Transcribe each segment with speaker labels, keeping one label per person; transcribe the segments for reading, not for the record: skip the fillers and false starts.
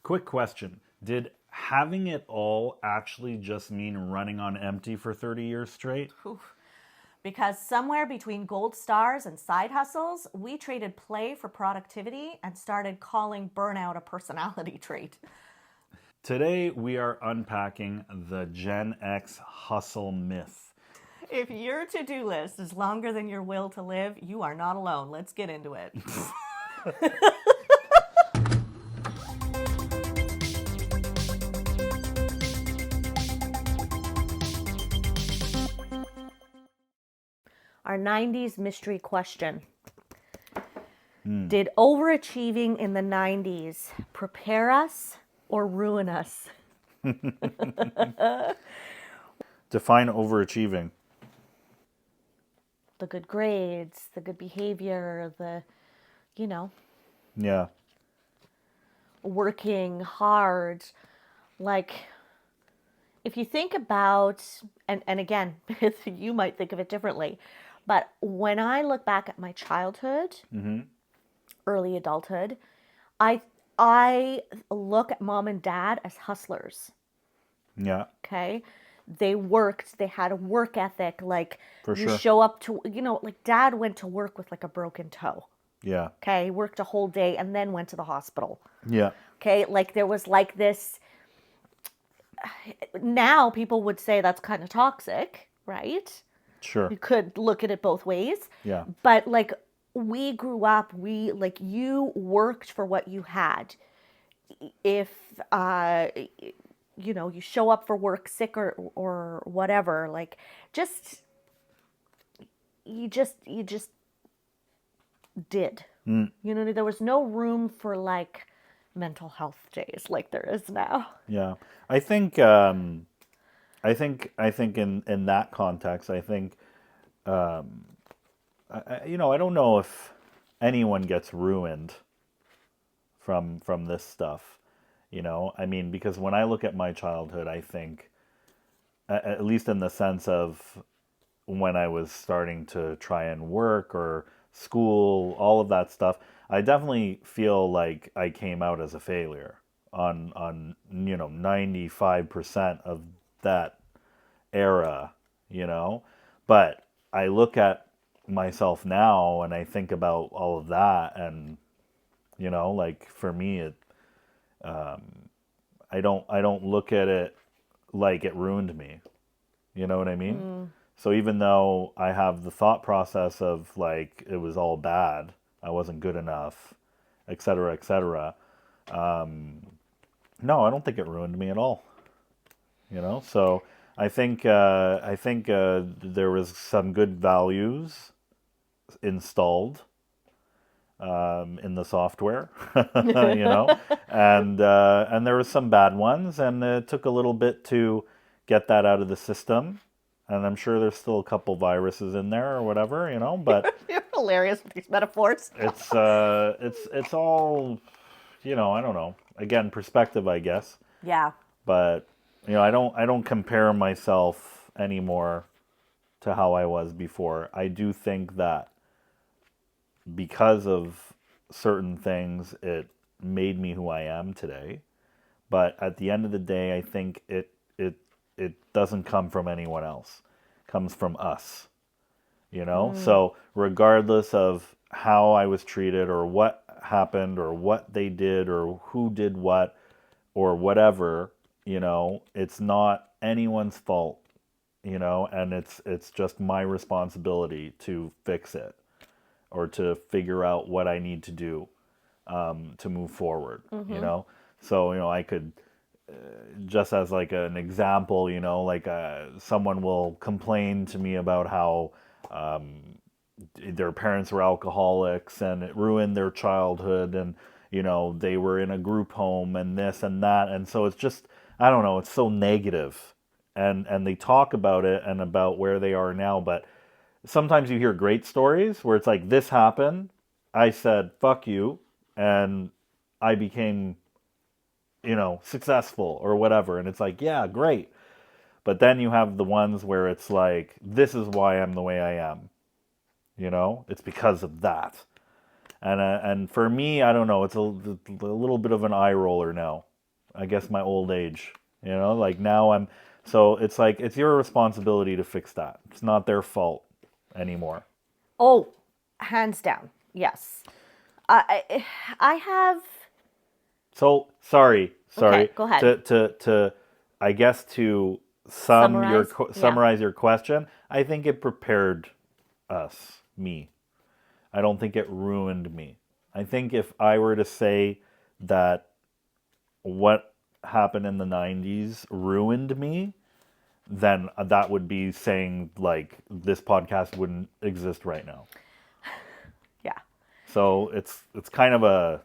Speaker 1: Quick question. Did having it all actually just mean running on empty for 30 years straight?
Speaker 2: Oof. Because somewhere between gold stars and side hustles, we traded play for productivity and started calling burnout a personality trait.
Speaker 1: Today, we are unpacking the Gen X hustle myth.
Speaker 2: If your to-do list is longer than your will to live, you are not alone. Let's get into it. Our 90s mystery question. Did overachieving in the 90s prepare us or ruin us?
Speaker 1: Define overachieving.
Speaker 2: The good grades, the good behavior,
Speaker 1: Yeah.
Speaker 2: working hard. Like, if you think about, and again, you might think of it differently, but when I look back at my childhood, early adulthood, I look at mom and dad as hustlers.
Speaker 1: Yeah.
Speaker 2: Okay. They worked, they had a work ethic. Like,
Speaker 1: For
Speaker 2: you
Speaker 1: sure.
Speaker 2: show up to, like dad went to work with like a broken toe.
Speaker 1: Yeah.
Speaker 2: Okay. He worked a whole day and then went to the hospital.
Speaker 1: Yeah.
Speaker 2: Okay. Like, there was like this. Now people would say that's kind of toxic, right?
Speaker 1: Sure.
Speaker 2: You could look at it both ways.
Speaker 1: Yeah.
Speaker 2: But like, we grew up, you worked for what you had. If you show up for work sick or whatever, like, you just did. There was no room for like mental health days like there is now.
Speaker 1: Yeah. I think in that context, I think I don't know if anyone gets ruined from this stuff. I mean, because when I look at my childhood, I think, at least in the sense of when I was starting to try and work or school, all of that stuff, I definitely feel like I came out as a failure on 95% of that era, But I look at myself now and I think about all of that, and like, for me, I don't look at it like it ruined me. You know what I mean? So even though I have the thought process of like it was all bad, I wasn't good enough, et cetera, et cetera. No, I don't think it ruined me at all. So I think there was some good values installed in the software, and there was some bad ones, and it took a little bit to get that out of the system. And I'm sure there's still a couple viruses in there or whatever, but
Speaker 2: You're hilarious with these metaphors.
Speaker 1: it's all, I don't know. Again, perspective, I guess.
Speaker 2: Yeah.
Speaker 1: But I don't compare myself anymore to how I was before. I do think that because of certain things, it made me who I am today. But at the end of the day, I think it doesn't come from anyone else. It comes from us. So regardless of how I was treated or what happened or what they did or who did what or whatever, it's not anyone's fault, and it's just my responsibility to fix it or to figure out what I need to do to move forward, So, I could, just as like an example, like someone will complain to me about how their parents were alcoholics and it ruined their childhood, and they were in a group home and this and that, and so it's just, I don't know, it's so negative, and they talk about it and about where they are now, but sometimes you hear great stories where it's like, this happened, I said fuck you, and I became successful or whatever, and it's like, yeah, great. But then you have the ones where it's like, this is why I'm the way I am, it's because of that. And for me, I don't know, it's a little bit of an eye roller now, I guess my old age, like now so it's like, it's your responsibility to fix that. It's not their fault anymore.
Speaker 2: Oh, hands down. Yes. I have.
Speaker 1: So sorry,
Speaker 2: Okay, go ahead.
Speaker 1: to I guess to
Speaker 2: Summarize. Yeah.
Speaker 1: summarize your question, I think it prepared me. I don't think it ruined me. I think if I were to say that what happened in the 90s ruined me, then that would be saying like this podcast wouldn't exist right now.
Speaker 2: Yeah.
Speaker 1: So it's kind of a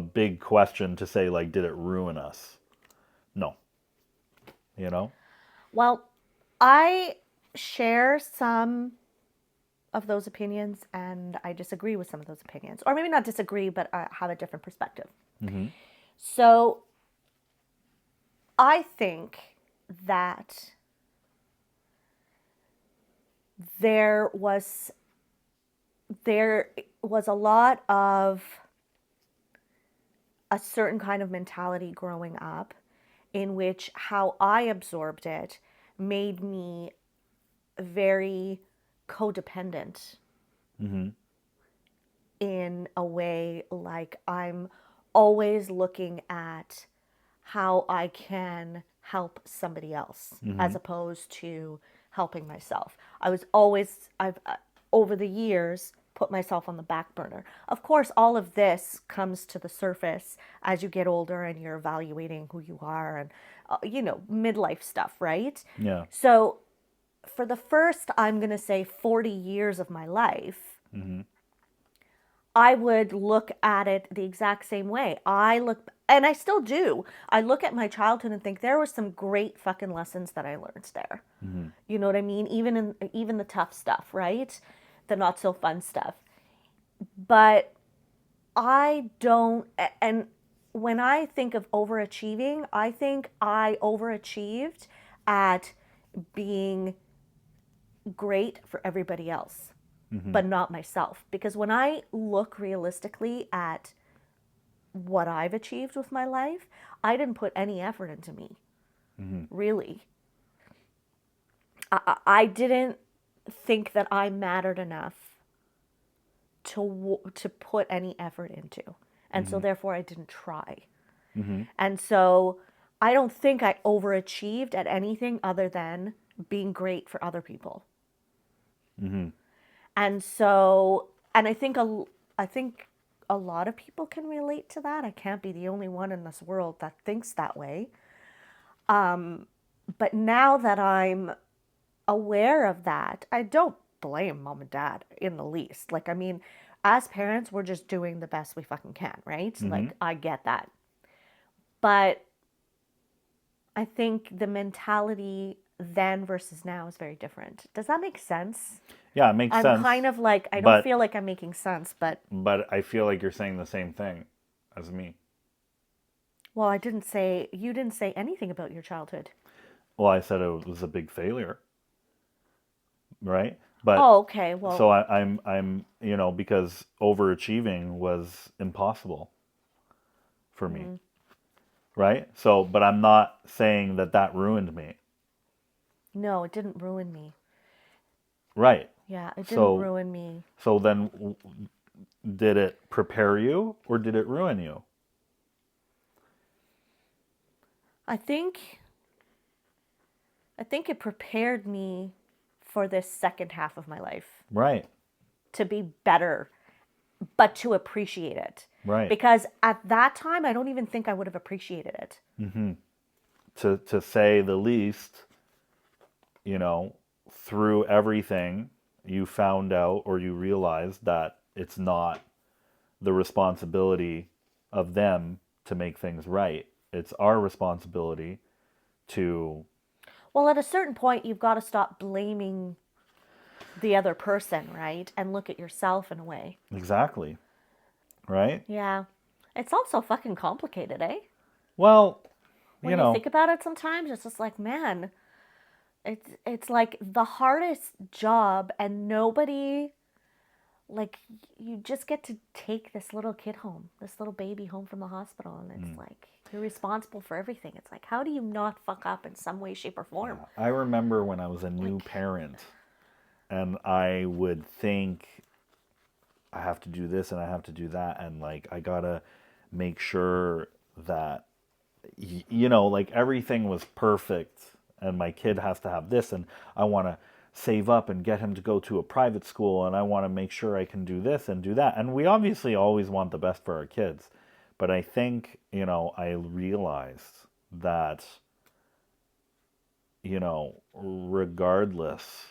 Speaker 1: big question to say, like, did it ruin us? No. You know?
Speaker 2: Well, I share some of those opinions and I disagree with some of those opinions. Or maybe not disagree, but I have a different perspective.
Speaker 1: Mm-hmm.
Speaker 2: So I think that there was a lot of a certain kind of mentality growing up in which how I absorbed it made me very codependent
Speaker 1: Mm-hmm.
Speaker 2: in a way, like I'm always looking at how I can help somebody else as
Speaker 1: Mm-hmm.
Speaker 2: opposed to helping myself. I've over the years put myself on the back burner. Of course, all of this comes to the surface as you get older and you're evaluating who you are and, midlife stuff, right?
Speaker 1: Yeah.
Speaker 2: So, for the first, I'm going to say 40 years of my life,
Speaker 1: Mm-hmm.
Speaker 2: I would look at it the exact same way. And I still do. I look at my childhood and think there were some great fucking lessons that I learned there.
Speaker 1: Mm-hmm.
Speaker 2: You know what I mean? Even the tough stuff, right? The not so fun stuff. But I don't, and when I think of overachieving, I think I overachieved at being great for everybody else,
Speaker 1: Mm-hmm.
Speaker 2: but not myself. Because when I look realistically at what I've achieved with my life, I didn't put any effort into me,
Speaker 1: Mm-hmm.
Speaker 2: really. I didn't think that I mattered enough to put any effort into. And so
Speaker 1: Mm-hmm.
Speaker 2: therefore I didn't try.
Speaker 1: Mm-hmm.
Speaker 2: And so I don't think I overachieved at anything other than being great for other people.
Speaker 1: Mm-hmm.
Speaker 2: And so, and I think a lot of people can relate to that. I can't be the only one in this world that thinks that way. But now that I'm aware of that, I don't blame mom and dad in the least. Like, I mean, as parents, we're just doing the best we fucking can, right?
Speaker 1: Mm-hmm.
Speaker 2: Like, I get that. But I think the mentality then versus now is very different. Does that make sense?
Speaker 1: Yeah, it makes
Speaker 2: I'm
Speaker 1: sense.
Speaker 2: kind of like, I don't
Speaker 1: But
Speaker 2: feel like I'm making sense, but
Speaker 1: but I feel like you're saying the same thing as me.
Speaker 2: well, you didn't say anything about your childhood.
Speaker 1: Well, I said it was a big failure, right? But
Speaker 2: Oh, okay. Well,
Speaker 1: so I'm because overachieving was impossible for me, right? So, but I'm not saying that that ruined me,
Speaker 2: no, it didn't ruin me.
Speaker 1: right?
Speaker 2: Yeah, it didn't
Speaker 1: So
Speaker 2: ruin me.
Speaker 1: so then did it prepare you or did it ruin you?
Speaker 2: I think I think it prepared me for this second half of my life
Speaker 1: Right.
Speaker 2: to be better, but to appreciate it.
Speaker 1: Right.
Speaker 2: Because at that time, I don't even think I would have appreciated it.
Speaker 1: To say the least, through everything you found out or you realized that it's not the responsibility of them to make things right. It's our responsibility to.
Speaker 2: Well, at a certain point, you've got to stop blaming the other person, right? And look at yourself in a way.
Speaker 1: Exactly. Right?
Speaker 2: Yeah. It's also fucking complicated, eh?
Speaker 1: Well,
Speaker 2: When you think about it sometimes, it's just like, man, it's like the hardest job and nobody like you just get to take this little kid home, this little baby home from the hospital, and it's like you're responsible for everything. It's like, how do you not fuck up in some way, shape, or form?
Speaker 1: I remember when I was a new
Speaker 2: Like,
Speaker 1: parent and I would think I have to do this and I have to do that, and like I gotta make sure that like everything was perfect, and my kid has to have this, and I want to save up and get him to go to a private school, and I want to make sure I can do this and do that, and we obviously always want the best for our kids, but I think I realized that regardless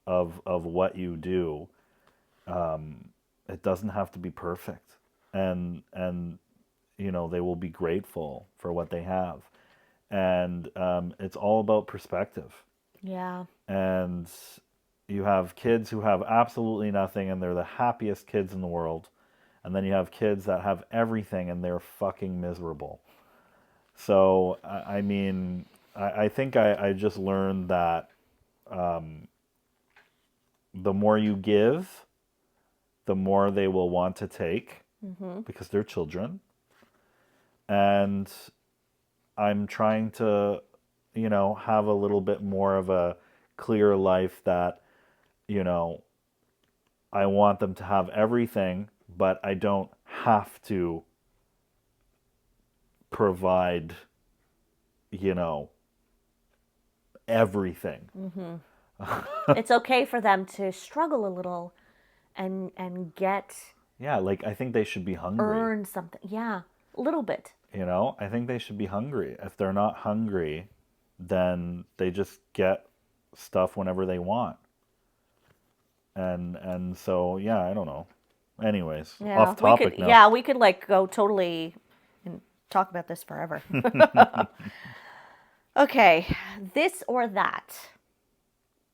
Speaker 1: of what you do, it doesn't have to be perfect, and they will be grateful for what they have, and it's all about perspective.
Speaker 2: yeah.
Speaker 1: And you have kids who have absolutely nothing and they're the happiest kids in the world, and then you have kids that have everything and they're fucking miserable. So I mean, I think I just learned that the more you give, the more they will want to take, because they're children. And I'm trying to, have a little bit more of a clear life that, I want them to have everything, but I don't have to provide, everything.
Speaker 2: It's okay for them to struggle a little and get
Speaker 1: Yeah, like I think they should be hungry.
Speaker 2: earn something. Yeah, a little bit.
Speaker 1: I think they should be hungry. If they're not hungry, then they just get stuff whenever they want. And so yeah, I don't know. Anyways,
Speaker 2: Yeah,
Speaker 1: off topic
Speaker 2: we could.
Speaker 1: now.
Speaker 2: Yeah, we could like go totally and talk about this forever. Okay, this or that.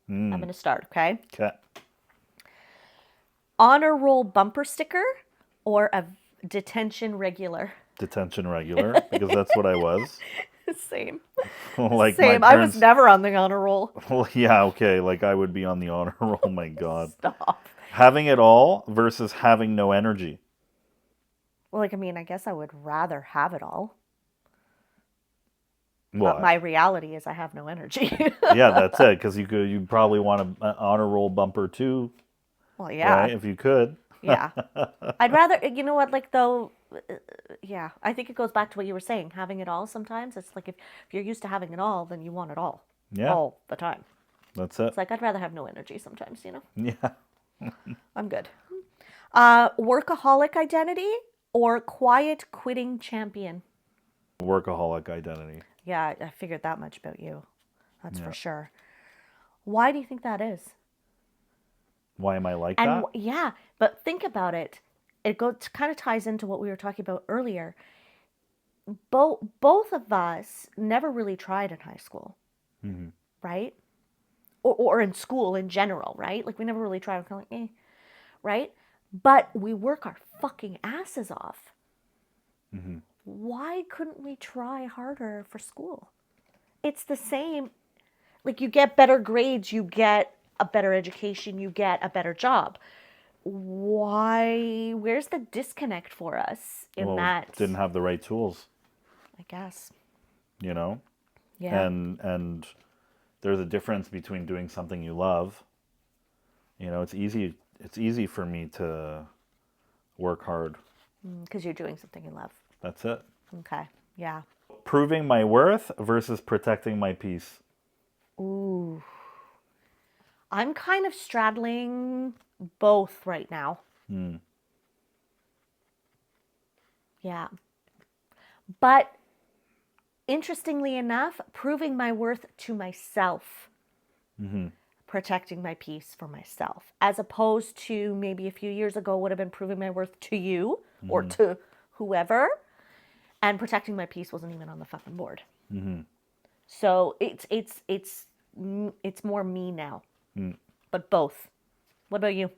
Speaker 2: I'm gonna start. Okay,
Speaker 1: Okay.
Speaker 2: honor roll bumper sticker or a detention regular.
Speaker 1: Detention regular, because that's what I was.
Speaker 2: Same.
Speaker 1: Like
Speaker 2: Same.
Speaker 1: my
Speaker 2: I was
Speaker 1: parents.
Speaker 2: never on the honor roll.
Speaker 1: Well, yeah, okay. Like I would be on the honor roll. Oh my God.
Speaker 2: Stop.
Speaker 1: Having it all versus having no energy.
Speaker 2: Well, like I mean, I guess I would rather have it all.
Speaker 1: Well,
Speaker 2: But my reality is I have no energy.
Speaker 1: yeah, that's it. Because you probably want an honor roll bumper too,
Speaker 2: Well, yeah.
Speaker 1: right? If you could.
Speaker 2: Yeah. I'd rather, you know what, like though, yeah, I think it goes back to what you were saying, having it all sometimes. It's like if you're used to having it all, then you want it all.
Speaker 1: Yeah.
Speaker 2: All the time.
Speaker 1: That's it.
Speaker 2: It's like I'd rather have no energy sometimes,
Speaker 1: Yeah.
Speaker 2: I'm good. Workaholic identity or quiet quitting champion?
Speaker 1: Workaholic identity.
Speaker 2: Yeah, I figured that much about you. That's
Speaker 1: Yeah.
Speaker 2: for sure. Why do you think that is?
Speaker 1: Why am I like
Speaker 2: And
Speaker 1: that?
Speaker 2: yeah, but think about it. It kind of ties into what we were talking about earlier. Both of us never really tried in high school, right? Or in school in general, right? Like we never really tried. We're kind of like, right? But we work our fucking asses off. Why couldn't we try harder for school? It's the same. Like you get better grades, you get a better education, you get a better job. Why? Where's the disconnect for us in
Speaker 1: Well,
Speaker 2: that?
Speaker 1: didn't have the right tools,
Speaker 2: I guess.
Speaker 1: Yeah. And there's a difference between doing something you love. It's easy for me to work hard.
Speaker 2: Because you're doing something you love.
Speaker 1: That's it.
Speaker 2: Okay. Yeah.
Speaker 1: Proving my worth versus protecting my peace.
Speaker 2: Ooh. I'm kind of straddling both right now. Yeah. But interestingly enough, proving my worth to myself. Protecting my peace for myself. As opposed to maybe a few years ago would have been proving my worth to you or to whoever. And protecting my peace wasn't even on the fucking board. So it's more me now. But both. What about you?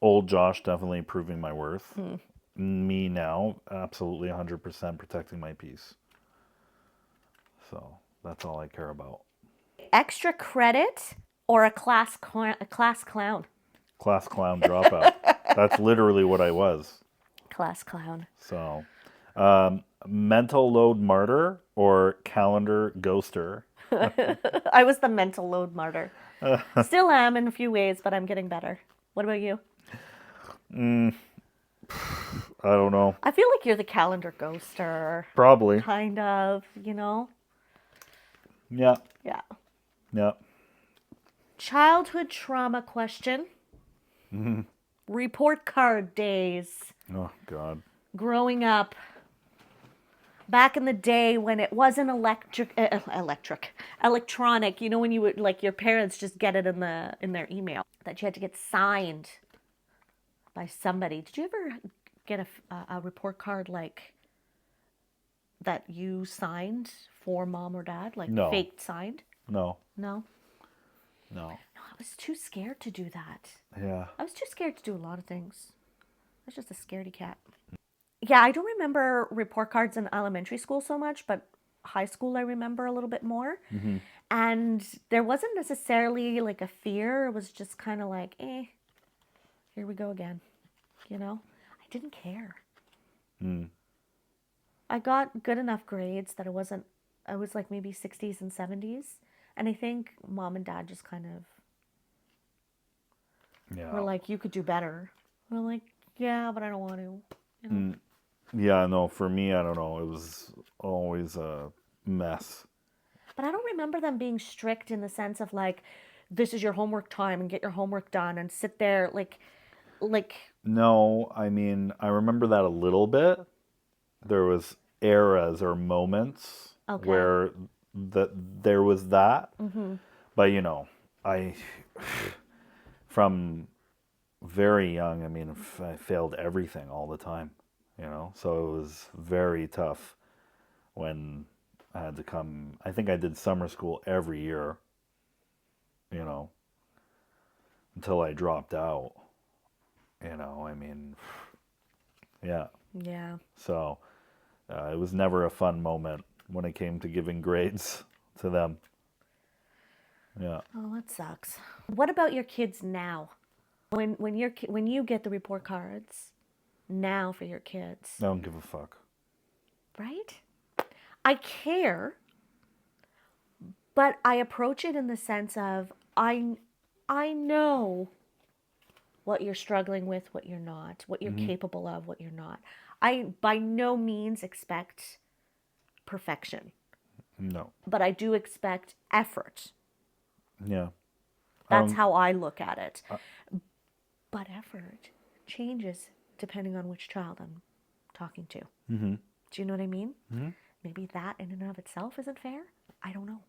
Speaker 1: Old Josh, definitely proving my worth. Me now, absolutely 100% protecting my peace. So that's all I care about.
Speaker 2: Extra credit or a class clown?
Speaker 1: Class clown dropout. That's literally what I was.
Speaker 2: Class clown.
Speaker 1: So, mental load martyr or calendar ghoster?
Speaker 2: I was the mental load martyr. Still am in a few ways, but I'm getting better. What about you?
Speaker 1: I don't know.
Speaker 2: I feel like you're the calendar ghoster.
Speaker 1: Probably.
Speaker 2: Kind of, you know?
Speaker 1: Yeah.
Speaker 2: Yeah.
Speaker 1: Yeah.
Speaker 2: Childhood trauma question. Report card days.
Speaker 1: Oh, God.
Speaker 2: Growing up. Back in the day when it wasn't electronic, you know, when you would, like, your parents just get it in their email, that you had to get signed by somebody. Did you ever get a report card like that you signed for mom or dad, like
Speaker 1: No.
Speaker 2: faked signed?
Speaker 1: No.
Speaker 2: No.
Speaker 1: No.
Speaker 2: No, I was too scared to do that.
Speaker 1: Yeah.
Speaker 2: I was too scared to do a lot of things. I was just a scaredy cat. Yeah, I don't remember report cards in elementary school so much, but high school I remember a little bit more. And there wasn't necessarily like a fear. It was just kind of like, here we go again. You know, I didn't care. I got good enough grades that I was like maybe 60s and 70s. And I think mom and dad just kind of
Speaker 1: Yeah.
Speaker 2: were like, you could do better. We're like, yeah, but I don't want to. You know?
Speaker 1: Yeah, no, for me, I don't know. It was always a mess.
Speaker 2: But I don't remember them being strict in the sense of like, this is your homework time and get your homework done and sit there like,
Speaker 1: No, I mean, I remember that a little bit. There was eras or moments
Speaker 2: Okay.
Speaker 1: where there was that. But, you know, from very young, I mean, I failed everything all the time, you know? So it was very tough when I had to come. I think I did summer school every year, you know, until I dropped out, you know? I mean, yeah.
Speaker 2: yeah.
Speaker 1: So it was never a fun moment when it came to giving grades to them. Yeah.
Speaker 2: Oh, that sucks. What about your kids now? When you get the report cards now for your kids,
Speaker 1: I don't give a fuck.
Speaker 2: right? I care, but I approach it in the sense of I know what you're struggling with, what you're not, what you're capable of, what you're not. I by no means expect perfection,
Speaker 1: No.
Speaker 2: but I do expect effort.
Speaker 1: Yeah.
Speaker 2: That's how I look at it. But effort changes depending on which child I'm talking to. Do you know what I mean? Maybe that in and of itself isn't fair. I don't know.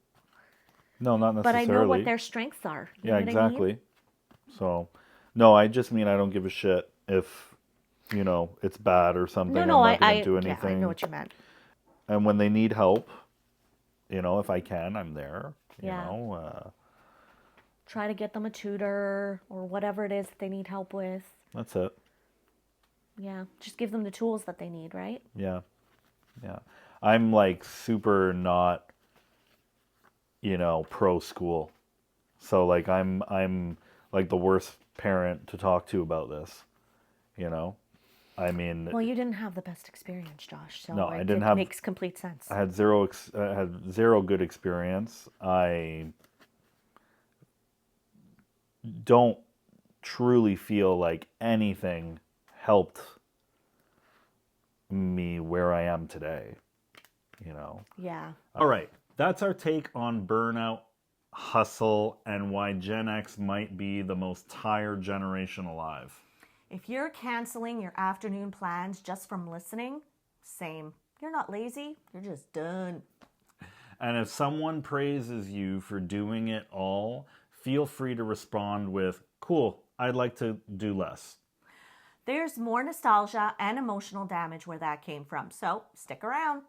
Speaker 1: No, not
Speaker 2: But
Speaker 1: necessarily.
Speaker 2: I know what their strengths are. You
Speaker 1: Yeah,
Speaker 2: know what I mean?
Speaker 1: exactly. So, no, I just mean I don't give a shit if, you know, it's bad or something.
Speaker 2: No,
Speaker 1: I'm
Speaker 2: no,
Speaker 1: not going to do anything.
Speaker 2: Yeah, I know what you meant.
Speaker 1: And when they need help, you know, if I can, I'm there.
Speaker 2: Yeah.
Speaker 1: You know,
Speaker 2: Try to get them a tutor or whatever it is that they need help with.
Speaker 1: that's it.
Speaker 2: Yeah, just give them the tools that they need, right?
Speaker 1: Yeah. Yeah. I'm like super not, you know, pro school. So like I'm like the worst parent to talk to about this, you know? I mean,
Speaker 2: Well, you didn't have the best experience, Josh. So
Speaker 1: No, I
Speaker 2: it
Speaker 1: didn't have-
Speaker 2: makes complete sense.
Speaker 1: I had zero good experience. I don't truly feel like anything helped me where I am today, you know?
Speaker 2: Yeah.
Speaker 1: All right, that's our take on burnout, hustle, and why Gen X might be the most tired generation alive.
Speaker 2: If you're canceling your afternoon plans just from listening, same. You're not lazy, you're just done.
Speaker 1: And if someone praises you for doing it all, feel free to respond with, cool, I'd like to do less.
Speaker 2: There's more nostalgia and emotional damage where that came from, so stick around.